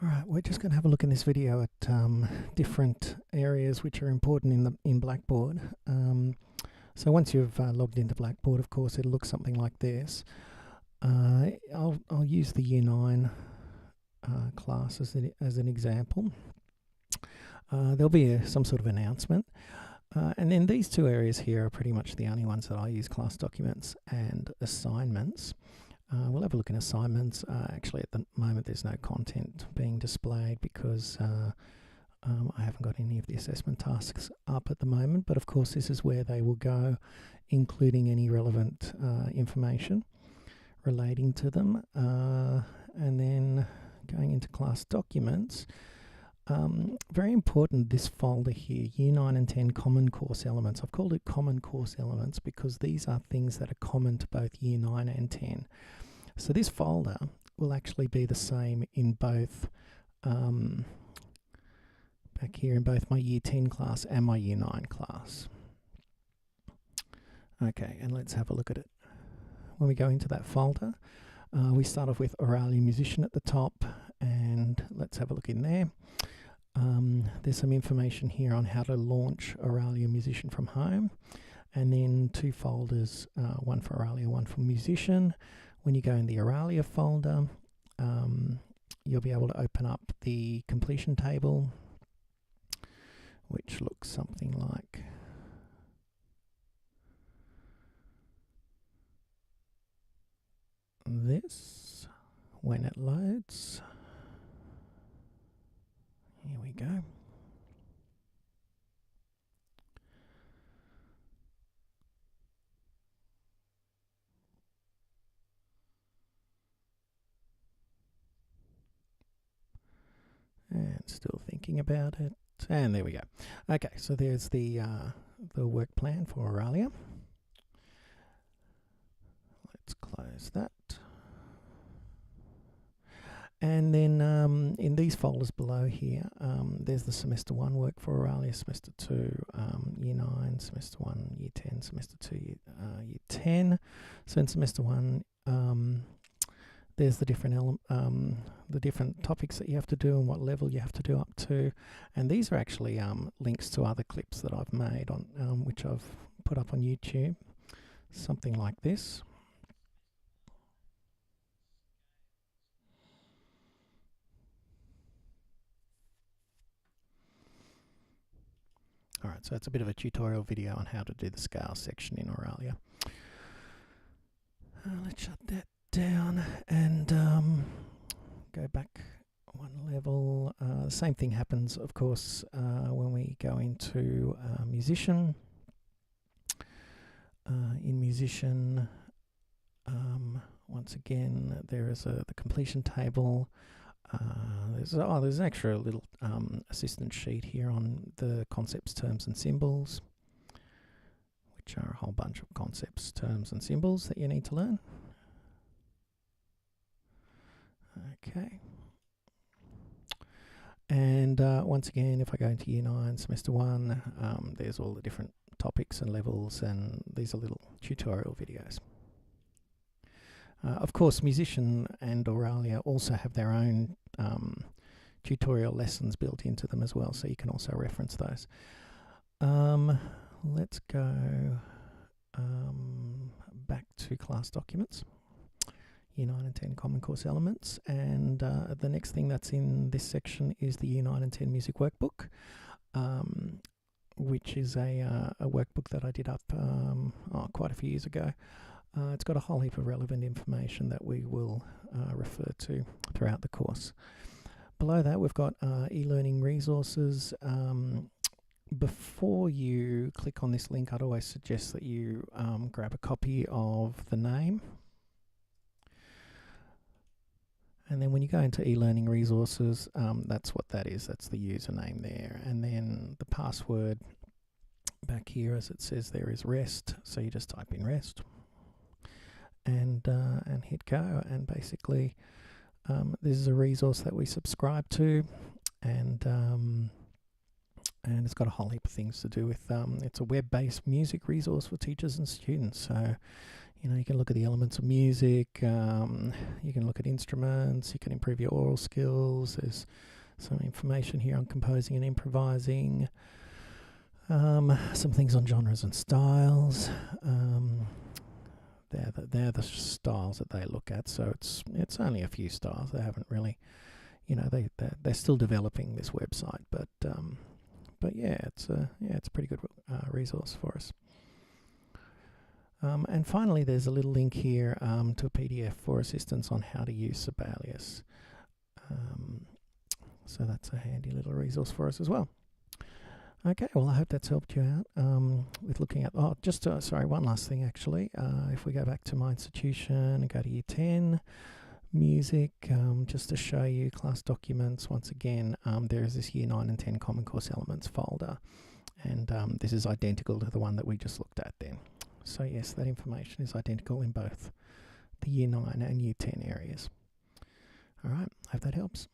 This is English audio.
Alright, we're just going to have a look in this video at different areas which are important in Blackboard. So once you've logged into Blackboard, of course, it'll look something like this. I'll use the Year 9 class as an example. There'll be some sort of announcement. And then these two areas here are pretty much the only ones that I use: class documents and assignments. We'll have a look in assignments. Actually, at the moment, there's no content being displayed because I haven't got any of the assessment tasks up at the moment. But of course, this is where they will go, including any relevant information relating to them. And then going into class documents, very important, this folder here, Year 9 and 10 Common Course Elements. I've called it Common Course Elements because these are things that are common to both Year 9 and 10. So this folder will actually be the same in both, back here in both my Year 10 class and my Year 9 class. Okay, and let's have a look at it. When we go into that folder, we start off with Auralia Musician at the top, and let's have a look in there. There's some information here on how to launch Auralia Musician from home, and then two folders, one for Auralia, one for Musician. When you go in the Auralia folder, you'll be able to open up the completion table, which looks something like this when it loads. Here we go. And still thinking about it. And there we go. Okay, so there's the work plan for Auralia. Let's close that. And then in these folders below here, there's the Semester 1 work for Auralia, Semester 2, Year 9, Semester 1, Year 10, Semester 2, Year 10. So in Semester 1, there's the different topics that you have to do and what level you have to do up to. And these are actually links to other clips that I've made on which I've put up on YouTube. Something like this. Alright, so it's a bit of a tutorial video on how to do the scale section in Auralia. Let's shut that down and go back one level. The same thing happens, of course, when we go into Musician. In Musician, once again, there is the completion table. There's an extra little assistant sheet here on the concepts, terms and symbols, which are a whole bunch of concepts, terms and symbols that you need to learn. Okay. And once again, if I go into Year 9, Semester 1, there's all the different topics and levels, and these are little tutorial videos. Of course, Musician and Auralia also have their own tutorial lessons built into them as well, so you can also reference those. Let's go back to class documents, Year 9 and 10 Common Course Elements, and the next thing that's in this section is the Year 9 and 10 Music Workbook, which is a workbook that I did up quite a few years ago. It's got a whole heap of relevant information that we will refer to throughout the course. Below that, we've got e-learning resources. Before you click on this link, I'd always suggest that you grab a copy of the name. And then when you go into e-learning resources, that's what that is. That's the username there. And then the password back here, as it says there, is REST. So you just type in REST. And hit go, and basically this is a resource that we subscribe to, and it's got a whole heap of things to do with it's a web-based music resource for teachers and students. So You can look at the elements of music, you can look at instruments, you can improve your oral skills. There's some information here on composing and improvising, some things on genres and styles. They're the styles that they look at, so it's only a few styles. They haven't really, they're still developing this website, but yeah, it's a pretty good resource for us. And finally, there's a little link here to a PDF for assistance on how to use Sibelius. So that's a handy little resource for us as well. Okay, well, I hope that's helped you out with looking at... Oh, just, sorry, one last thing, actually. If we go back to my institution and go to Year 10, music, just to show you class documents, once again, there is this Year 9 and 10 Common Course Elements folder. And this is identical to the one that we just looked at then. So, yes, that information is identical in both the Year 9 and Year 10 areas. All right, hope that helps.